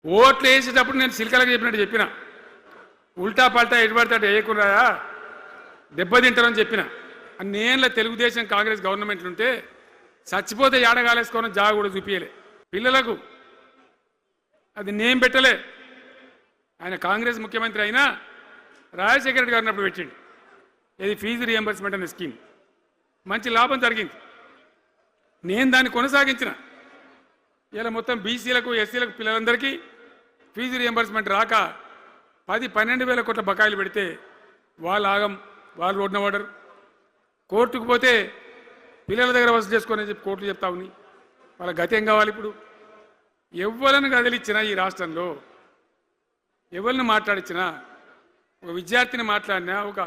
ఓట్లు వేసేటప్పుడు నేను సిల్కలకు చెప్పినట్టు చెప్పిన, ఉల్టా పల్టా ఎటుపడతాడు వేయకుండా దెబ్బతింటారని చెప్పిన. అన్నేళ్ళ తెలుగుదేశం కాంగ్రెస్ గవర్నమెంట్లు ఉంటే చచ్చిపోతే ఏడగాలేసుకోవడం జాగ కూడా చూపించలే పిల్లలకు. అది నేను పెట్టలే, ఆయన కాంగ్రెస్ ముఖ్యమంత్రి అయినా రాజశేఖర రెడ్డి గారిని అప్పుడు పెట్టిండు. ఇది ఫీజు రియంబర్స్మెంట్ అనే స్కీమ్ మంచి లాభం జరిగింది. నేను దాన్ని కొనసాగించిన. ఇలా మొత్తం బీసీలకు ఎస్సీలకు పిల్లలందరికీ ఫీజు రియంబర్స్మెంట్ రాక 10-12 వేల కోట్ల బకాయిలు పెడితే వాళ్ళు ఆగం, వాళ్ళు రోడ్డున పడరు. కోర్టుకు పోతే పిల్లల దగ్గర వసూలు చేసుకొని చెప్పి కోర్టులు చెప్తా ఉన్నాయి. వాళ్ళ గతి ఏం కావాలి? ఇప్పుడు ఎవరిని కదిలిచ్చినా ఈ రాష్ట్రంలో ఎవరిని మాట్లాడించినా, ఒక విద్యార్థిని మాట్లాడినా, ఒక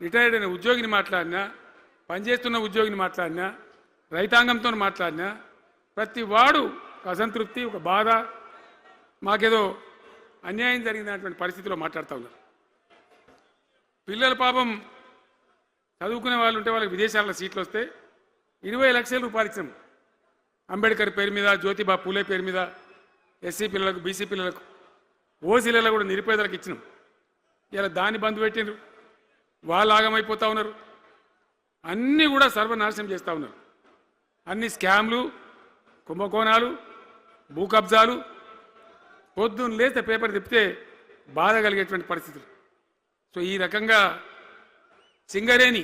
రిటైర్డ్ అయిన ఉద్యోగిని మాట్లాడినా, పనిచేస్తున్న ఉద్యోగిని మాట్లాడినా, రైతాంగంతో మాట్లాడినా ప్రతి వాడు ఒక అసంతృప్తి, ఒక బాధ, మాకేదో అన్యాయం జరిగినటువంటి పరిస్థితిలో మాట్లాడుతూ ఉన్నారు. పిల్లల పాపం చదువుకునే వాళ్ళు ఉంటే వాళ్ళకి విదేశాల్లో సీట్లు వస్తే 20 లక్షల రూపాయలు ఇచ్చాం. అంబేద్కర్ పేరు మీద, జ్యోతిబా పూలే పేరు మీద ఎస్సీ పిల్లలకు, బీసీ పిల్లలకు, ఓసీలలో కూడా నిరుపేదలకు ఇచ్చినాం. ఇలా దాన్ని బంద్ పెట్టినారు. వాళ్ళు ఆగమైపోతూ ఉన్నారు. అన్నీ కూడా సర్వనాశనం చేస్తూ ఉన్నారు. అన్ని స్కామ్లు, కుంభకోణాలు, భూ కబ్జాలు. పొద్దున్న లేస్తే పేపర్ తిప్పితే బాధ కలిగేటువంటి పరిస్థితులు. సో ఈ రకంగా సింగరేణి,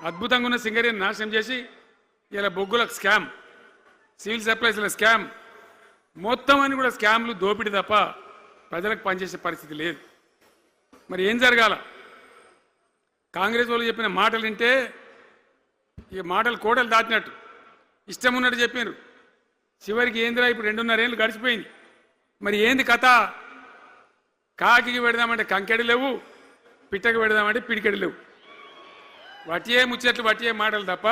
అద్భుతంగా ఉన్న సింగరేణి నాశనం చేసి ఇలా బొగ్గులకు స్కామ్, సివిల్ సప్లైస్ల స్కామ్, మొత్తం అని కూడా స్కామ్లు, దోపిడీ తప్ప ప్రజలకు పనిచేసే పరిస్థితి లేదు. మరి ఏం జరగాల? కాంగ్రెస్ వాళ్ళు చెప్పిన మాటలు వింటే ఈ మాటలు కోటలు దాటినట్టు ఇష్టం ఉన్నట్టు చెప్పారు. చివరికి ఏందిరా ఇప్పుడు 2.5 ఏళ్ళు గడిచిపోయింది. మరి ఏంది కథ? కాకికి పెడదామంటే కంకెడి లేవు, పిట్టకి పెడదామంటే పిడికెడి లేవు. వటియే ముచ్చట్లు, వటియే మాటలు తప్ప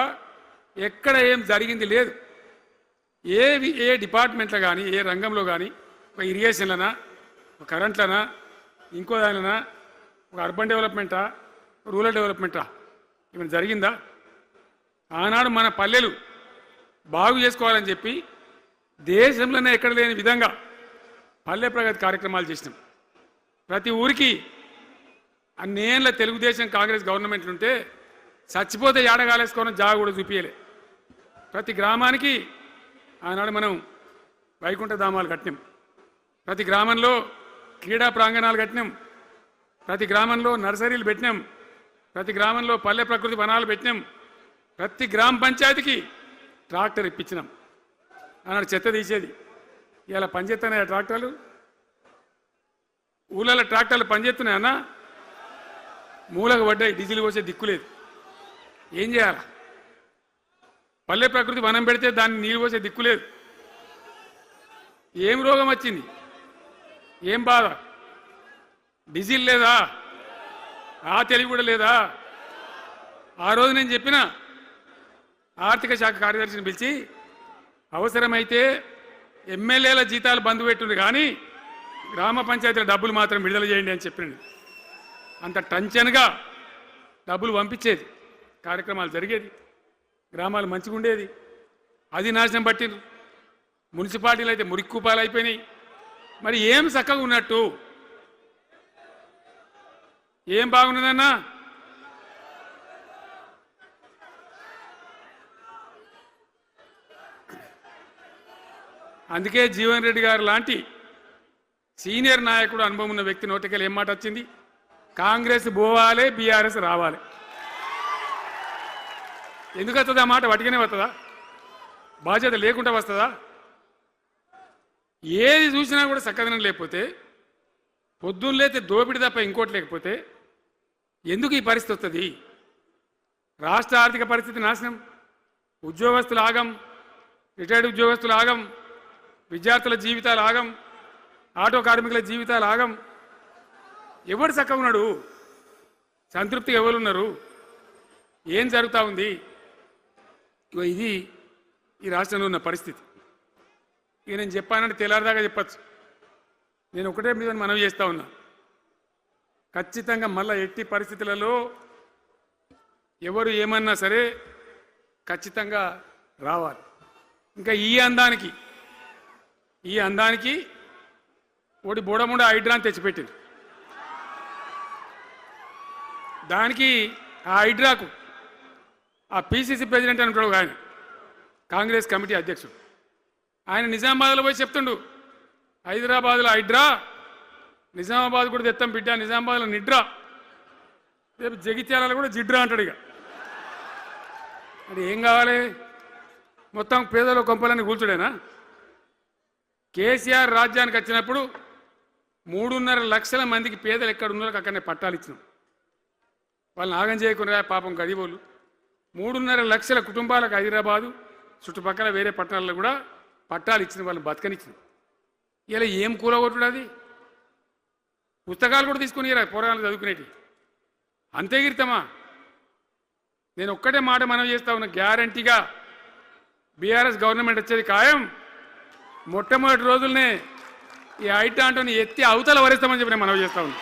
ఎక్కడ ఏం జరిగింది లేదు. ఏ డిపార్ట్మెంట్లో కానీ, ఏ రంగంలో కానీ, ఒక ఇరిగేషన్లనా, ఒక కరెంట్లనా, ఇంకో దానిలనా, ఒక అర్బన్ డెవలప్మెంటా, రూరల్ డెవలప్మెంటా ఏమైనా జరిగిందా? ఆనాడు మన పల్లెలు బాగు చేసుకోవాలని చెప్పి దేశంలోనే ఎక్కడ లేని విధంగా పల్లె ప్రగతి కార్యక్రమాలు చేసినాం. ప్రతి ఊరికి అన్నేళ్ళ తెలుగుదేశం కాంగ్రెస్ గవర్నమెంట్లు ఉంటే చచ్చిపోతే ఏడగాలేసుకోవడం జాగ కూడా చూపించలే. ప్రతి గ్రామానికి ఆనాడు మనం వైకుంఠ ధామాలు కట్టినాం. ప్రతి గ్రామంలో క్రీడా ప్రాంగణాలు కట్టినాం. ప్రతి గ్రామంలో నర్సరీలు పెట్టినాం. ప్రతి గ్రామంలో పల్లె ప్రకృతి వనాలు పెట్టినాం. ప్రతి గ్రామ పంచాయతీకి ట్రాక్టర్ ఇప్పించినాం. ఆనాడు చెత్త తీసేది. ఇలా పనిచేస్తున్నాయా ట్రాక్టర్లు? ఊళ్ళలో ట్రాక్టర్లు పనిచేస్తున్నాయన్నా? మూలకు పడ్డాయి, డీజిల్ పోసే దిక్కులేదు. ఏం చేయాలా? పల్లె ప్రకృతి వనం పెడితే దాన్ని నీళ్ళు పోసే దిక్కులేదు. ఏం రోగం వచ్చింది? ఏం బాధ? డీజిల్ లేదా? ఆ తెలివి కూడా లేదా? ఆ రోజు నేను చెప్పిన ఆర్థిక శాఖ కార్యదర్శిని పిలిచి అవసరమైతే ఎమ్మెల్యేల జీతాలు బంద్ పెట్టుండ్రు కానీ గ్రామ పంచాయతీల డబ్బులు మాత్రం విడుదల చేయండి అని చెప్పినండి. అంత టెన్షన్గా డబ్బులు పంపించేది, కార్యక్రమాలు జరిగేది, గ్రామాలు మంచిగా ఉండేది. అది నాశనం పట్టిండ్రు. మున్సిపాలిటీలు అయితే మురిక్కుపాలు అయిపోయినాయి. మరి ఏం చక్కగా ఉన్నట్టు? ఏం బాగున్నదన్నా? అందుకే జీవన్ రెడ్డి గారు లాంటి సీనియర్ నాయకుడు, అనుభవం ఉన్న వ్యక్తి నోటికెళ్ళి ఏం మాట వచ్చింది? కాంగ్రెస్ పోవాలి, బీఆర్ఎస్ రావాలి. ఎందుకు వస్తుందా మాట? వటికనే వస్తుందా? బాధ్యత లేకుండా వస్తుందా? ఏది చూసినా కూడా చక్కదనం లేకపోతే, పొద్దున్న లేతే దోపిడి తప్ప ఇంకోటి లేకపోతే ఎందుకు ఈ పరిస్థితి వస్తుంది? రాష్ట్ర ఆర్థిక పరిస్థితి నాశనం, ఉద్యోగస్తులు ఆగం, రిటైర్డ్ ఉద్యోగస్తులు ఆగం, విద్యార్థుల జీవితాలు ఆగం, ఆటో కార్మికుల జీవితాలు ఆగం. ఎవరు చక్కగా ఉన్నాడు? సంతృప్తిగా ఎవరున్నారు? ఏం జరుగుతూ ఉంది? ఇది ఈ రాష్ట్రంలో ఉన్న పరిస్థితి. ఇక నేను చెప్పానంటే తెల్లారిదాకా చెప్పచ్చు. నేను ఒకటే మీద మనవి చేస్తూ ఉన్నా, ఖచ్చితంగా మళ్ళీ ఎట్టి పరిస్థితులలో ఎవరు ఏమన్నా సరే ఖచ్చితంగా రావాలి. ఇంకా ఈ అందానికి ఒకటి బోడముండ హైడ్రాని తెచ్చిపెట్టింది. దానికి ఆ హైడ్రాకు ఆ పిసిసి ప్రెసిడెంట్ అంటాడు ఆయన, కాంగ్రెస్ కమిటీ అధ్యక్షుడు, ఆయన నిజామాబాద్లో పోయి చెప్తుండు, హైదరాబాద్లో హైడ్రా, నిజామాబాద్ కూడా తెత్తాం బిడ్డ, నిజామాబాద్లో నిడ్రా, రేపు జగిత్యాలలో కూడా జిడ్రా అంటాడు. ఇక అది ఏం కావాలి? మొత్తం పేదల కొంపలని కూల్చుడేనా? కేసీఆర్ రాజ్యానికి వచ్చినప్పుడు 3.5 లక్షల మందికి పేదలు ఎక్కడ ఉన్నారో అక్కడనే పట్టాలు ఇచ్చినాం. వాళ్ళని ఆగం చేయకుండా పాపం గరీబోళ్ళు 3.5 లక్షల కుటుంబాలకు హైదరాబాదు చుట్టుపక్కల వేరే పట్టణాల్లో కూడా పట్టాలు ఇచ్చిన వాళ్ళని బతకనిచ్చిన. ఇలా ఏం కూలగొట్టుడు? అది పుస్తకాలు కూడా తీసుకుని పోరాటాలు చదువుకునేటి అంతే గిరితమా? నేను ఒక్కటే మాట మనవి చేస్తా ఉన్నా, గ్యారంటీగా బీఆర్ఎస్ గవర్నమెంట్ వచ్చేది ఖాయం. మొట్టమొదటి రోజులనే ఈ ఐటాంటోని ఎత్తి అవతల వరిస్తామని చెప్పి నేను మనవి చేస్తా ఉన్నా.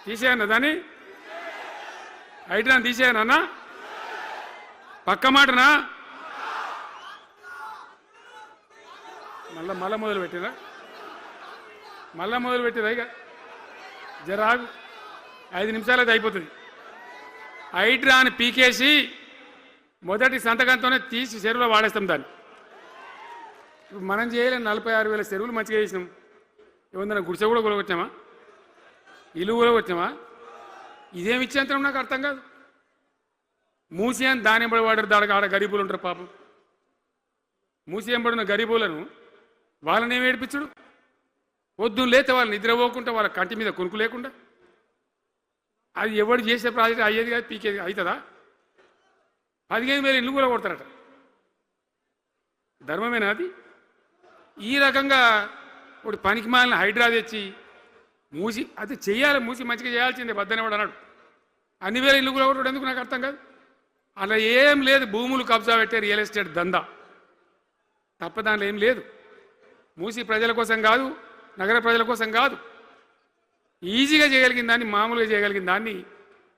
తీసేయన్నా దాన్ని, ఐటాన్ తీసేయనన్నా, పక్క మాటనా? మళ్ళా మొదలు పెట్టిరా, ఇక జరాగు 5 నిమిషాలది అయిపోతుంది. హైడ్రాని పీకేసి మొదటి సంతకంతోనే తీసి చెరువులో వాడేస్తాం దాన్ని. ఇప్పుడు మనం చేయలేం, 46,000 చెరువులు మంచిగా చేసినాం. ఏమన్నా గుడిసె కూడా కొలగొచ్చామా? ఇల్లు కూడా వచ్చామా? ఇదేమి ఇచ్చేంతరం నాకు అర్థం కాదు. మూసి అని దాని ఎంబడి వాడారు, దానికి ఆడ గరీబులు ఉంటారు పాపం. మూసి ఎంబడిన గరీబులను వాళ్ళని ఏమి ఏడిపించుడు? పొద్దున్న లేతే వాళ్ళు నిద్రపోకుండా, వాళ్ళ కంటి మీద కొనుక్కు లేకుండా, అది ఎవడు చేసే ప్రాజెక్ట్ అయ్యేది కాదు, పీకేది అవుతుందా? 15,000 ఇల్లు కూడా కొడతారట. ధర్మమేనా అది? ఈ రకంగా ఒకటి పనికి మాలిన హైడ్రా తెచ్చి మూసి అది చెయ్యాలి, మూసి మంచిగా చేయాల్సిందే, వద్దనేవాడు అన్నాడు. అన్ని వేల ఇల్లు కూడా కొట్టడం ఎందుకు నాకు అర్థం కాదు. అలా ఏం లేదు, భూములు కబ్జా పెట్టే రియల్ ఎస్టేట్ దందా తప్ప దానిలో ఏం లేదు. మూసి ప్రజల కోసం కాదు, నగర ప్రజల కోసం కాదు, ఈజీగా చేయగలిగిన దాన్ని, మామూలుగా చేయగలిగిన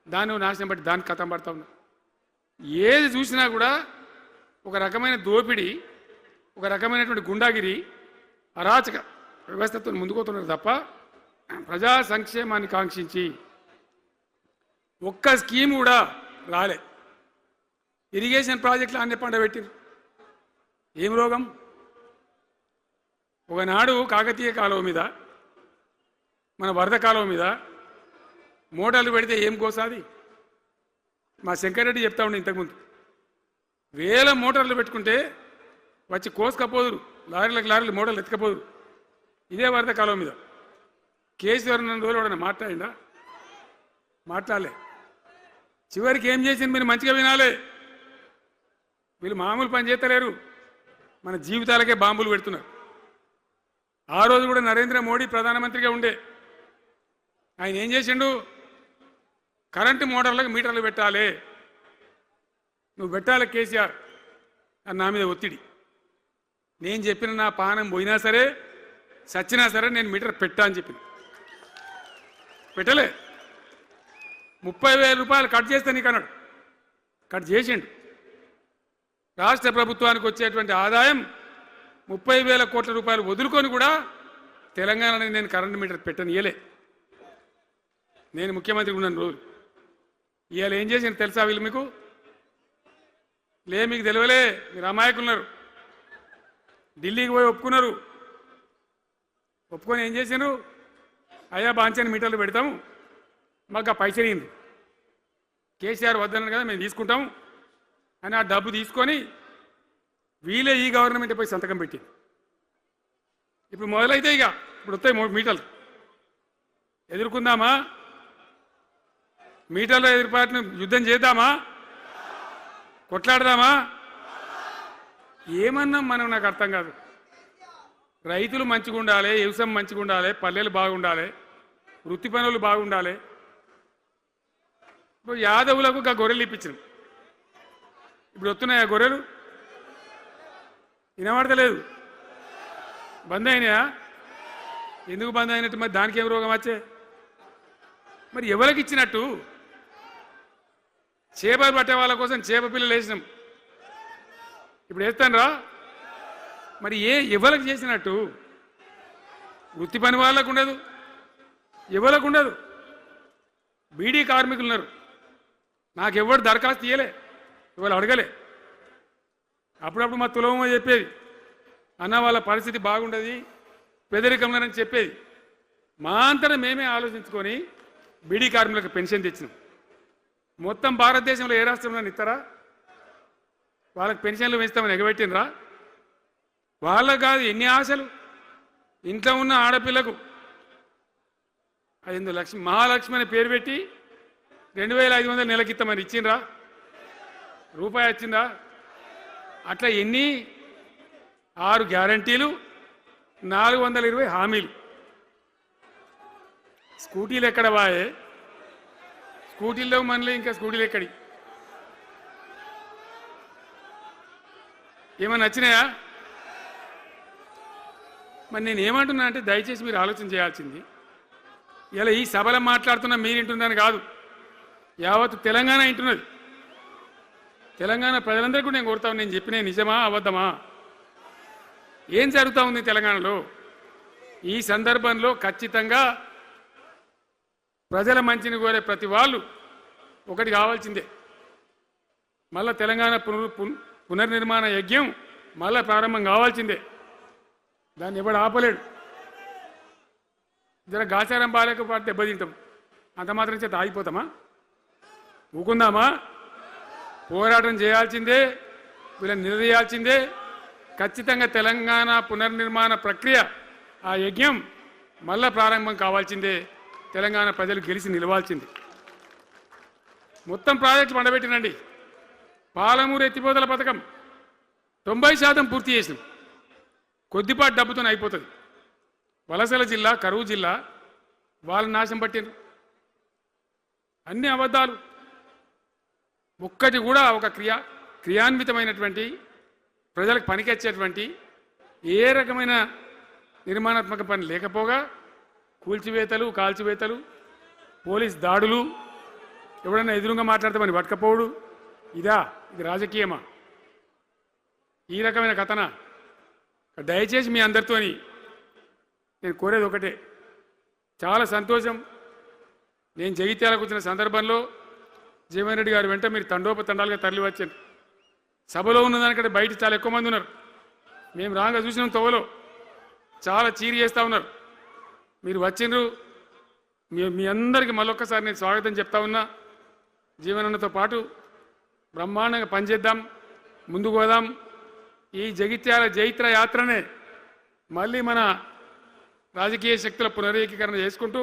దాన్ని నాశనం బట్టి దానికి కథం పడతా ఉన్నా. ఏది చూసినా కూడా ఒక రకమైన దోపిడీ, ఒక రకమైనటువంటి గుండాగిరి, అరాచక వ్యవస్థతో ముందుకోతున్నారు తప్ప ప్రజా సంక్షేమాన్ని కాంక్షించి ఒక్క స్కీమ్ కూడా రాలే. ఇరిగేషన్ ప్రాజెక్టులు అన్ని పండబెట్టిరు. ఏం రోగం? ఒకనాడు కాకతీయ కాలువ మీద, మన వరద కాలువ మీద మోటార్లు పెడితే ఏం కోసాది? మా శంకరెడ్డి చెప్తా ఉండే ఇంతకుముందు, 1000 మోటార్లు పెట్టుకుంటే వచ్చి కోసుకపోదురు, లారీలకు మోటార్లు ఎత్తుకపోదురు. ఇదే వరద కాలువ మీద కేసీఆర్ ఉన్న రోజులు ఎవడన్నా మాట్లాడిందా? మాట్లాడలే. చివరికి ఏం చేసింది మీరు మంచిగా వినాలి. వీళ్ళు మామూలు పని చేస్తలేరు, మన జీవితాలకే బాంబులు పెడుతున్నారు. ఆ రోజు కూడా నరేంద్ర మోడీ ప్రధానమంత్రిగా ఉండే ఆయన ఏం చేసిండు? కరెంటు మోటార్లకు మీటర్లు పెట్టాలి, నువ్వు పెట్టాలి కేసీఆర్ అని నా మీద ఒత్తిడి. నేను చెప్పిన నా పానం పోయినా సరే, సచ్చినా సరే నేను మీటర్ పెట్టా అని చెప్పిన. పెట్టలే. 30,000 రూపాయలు కట్ చేస్తే నీకు అన్నాడు, కట్ చేసిండు. రాష్ట్ర ప్రభుత్వానికి వచ్చేటువంటి ఆదాయం 30,000 కోట్ల రూపాయలు వదులుకొని కూడా తెలంగాణలో నేను కరెంటు మీటర్ పెట్టనియలే. నేను ముఖ్యమంత్రి ఉన్నాను రోజు. ఇవాళ ఏం చేసిండు తెలుసా వీళ్ళు మీకు? మీకు తెలియలే, మీరు అమాయకులున్నారు. ఢిల్లీకి పోయి ఒప్పుకున్నారు. ఒప్పుకొని ఏం చేశారు? అయ్యా బాంచని మీటర్లు పెడతాము, మాకు ఆ పైసలు ఇయ్యండి, కేసీఆర్ వద్దన్నారు కదా మేము తీసుకుంటాము అని ఆ డబ్బు తీసుకొని వీళ్ళే ఈ గవర్నమెంట్ పోయి సంతకం పెట్టింది. ఇప్పుడు మొదలైతే ఇక ఇప్పుడు వస్తాయి మీటర్లు. ఎదుర్కొందామా? మీటర్ల ఎదురుపాటును యుద్ధం చేద్దామా? కొట్లాడదామా? ఏమన్నాం మనం? నాకు అర్థం కాదు. రైతులు మంచిగా ఉండాలి, వ్యవసాయం మంచిగా ఉండాలి, పల్లెలు బాగుండాలి, వృత్తి పనులు బాగుండాలి. ఇప్పుడు యాదవులకు ఒక గొర్రెలు ఇప్పించాం. ఇప్పుడు వస్తున్నాయా గొర్రెలు? వినబడతలేదు. బంద్ అయినాయా? ఎందుకు బంద్ అయినట్టు? మరి దానికి ఏం రోగం వచ్చే? మరి ఎవరికి ఇచ్చినట్టు? చేపలు పట్టే వాళ్ళ కోసం చేప పిల్లలు వేసినాం. ఇప్పుడు వేస్తాను రా, మరి ఎవరికి చేసినట్టు? వృత్తి పని వాళ్ళకు ఉండదు, ఎవరికి ఉండదు. బీడీ కార్మికులు ఉన్నారు, నాకెవ్వరు దరఖాస్తు ఇయ్యలే, ఇవాళ అడగలే. అప్పుడప్పుడు మా తులమ చెప్పేది, అన్న వాళ్ళ పరిస్థితి బాగుండదు, పేదరికంలోనని చెప్పేది. మా అంతటా మేమే ఆలోచించుకొని బీడీ కార్మికులకు పెన్షన్ తెచ్చినాం. మొత్తం భారతదేశంలో ఏ రాష్ట్రంలో ఇస్తారా? వాళ్ళకి పెన్షన్లు పెంచుతామని ఎగబెట్టినరా? వాళ్ళకు కాదు, ఎన్ని ఆశలు. ఇంట్లో ఉన్న ఆడపిల్లకు 5 లక్షలు మహాలక్ష్మి అని పేరు పెట్టి 2500 నెలకిస్తామని ఇచ్చిండ్రా? రూపాయి వచ్చిందా? అట్లా ఎన్ని 6 గ్యారంటీలు, 420 హామీలు. స్కూటీలు ఎక్కడ వాయే? స్కూటీల్లో మనలే, ఇంకా స్కూటీలు ఎక్కడి? ఏమన్నా నచ్చినాయా? మరి నేను ఏమంటున్నా అంటే, దయచేసి మీరు ఆలోచన చేయాల్సింది, ఇలా ఈ సభలో మాట్లాడుతున్నా మీరు వింటుందని కాదు, యావత్ తెలంగాణ వింటున్నది. తెలంగాణ ప్రజలందరికీ నేను కోరుతాను, నేను చెప్పిన నిజమా అబద్ధమా? ఏం జరుగుతూ ఉంది తెలంగాణలో? ఈ సందర్భంలో ఖచ్చితంగా ప్రజల మంచిని కోరే ప్రతి వాళ్ళు ఒకటి కావాల్సిందే, మళ్ళా తెలంగాణ పునర్నిర్మాణ యజ్ఞం మళ్ళా ప్రారంభం కావాల్సిందే. దాన్ని ఎవడు ఆపలేడు. జర గాచారం బాలేకపోతే దెబ్బతింటాం, అంత మాత్రం చేత ఆగిపోతామా? ఊకుందామా? పోరాటం చేయాల్సిందే, వీళ్ళని నిలదీయాల్సిందే. ఖచ్చితంగా తెలంగాణ పునర్నిర్మాణ ప్రక్రియ, ఆ యజ్ఞం మళ్ళా ప్రారంభం కావాల్సిందే. తెలంగాణ ప్రజలు గెలిచి నిలవాల్సింది. మొత్తం ప్రాజెక్టు పండబెట్టినండి. పాలమూరు ఎత్తిపోతల పథకం 90% పూర్తి చేసినాం. కొద్దిపాటి డబ్బుతో అయిపోతుంది. వలసల జిల్లా, కరువు జిల్లా వాళ్ళ నాశనం పట్టిండ్రు. అన్ని అబద్ధాలు. ఒక్కటి కూడా ఒక క్రియాన్వితమైనటువంటి ప్రజలకు పనికొచ్చేటువంటి ఏ రకమైన నిర్మాణాత్మక పని లేకపోగా కూల్చివేతలు, కాల్చివేతలు, పోలీస్ దాడులు, ఎవడన్నా ఎదురుగా మాట్లాడతామని పట్టుకపోవడు. ఇది రాజకీయమా? ఈ రకమైన కథన. దయచేసి మీ అందరితోని నేను కోరేది ఒకటే, చాలా సంతోషం. నేను జగిత్యాలకు వచ్చిన సందర్భంలో జీవన్ రెడ్డి గారు వెంట మీరు తండోపతండాలుగా తరలి వచ్చారు. సభలో ఉన్నదానికంటే బయట చాలా ఎక్కువ మంది ఉన్నారు. మేము రాగా చూసినాం, తోవలో చాలా చీరి చేస్తూ ఉన్నారు. మీరు వచ్చిండ్రు, మీ అందరికీ మళ్ళొక్కసారి నేను స్వాగతం చెప్తా ఉన్నా. జీవనన్నతో పాటు బ్రహ్మాండంగా పనిచేద్దాం, ముందుకు పోదాం. ఈ జగిత్యాల జైత్ర యాత్రనే మళ్ళీ మన రాజకీయ శక్తుల పునరేకీకరణ చేసుకుంటూ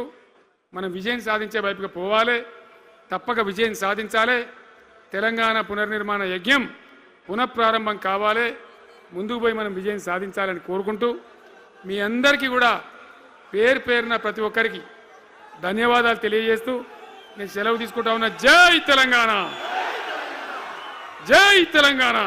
మనం విజయం సాధించే వైపుగా పోవాలి. తప్పక విజయం సాధించాలి. తెలంగాణ పునర్నిర్మాణ యజ్ఞం పునఃప్రారంభం కావాలి. ముందుకు పోయి మనం విజయం సాధించాలని కోరుకుంటూ మీ అందరికీ కూడా పేరు పేరున ప్రతి ఒక్కరికి ధన్యవాదాలు తెలియజేస్తూ నేను సెలవు తీసుకుంటా ఉన్నా. జై తెలంగాణ, జై తెలంగాణ.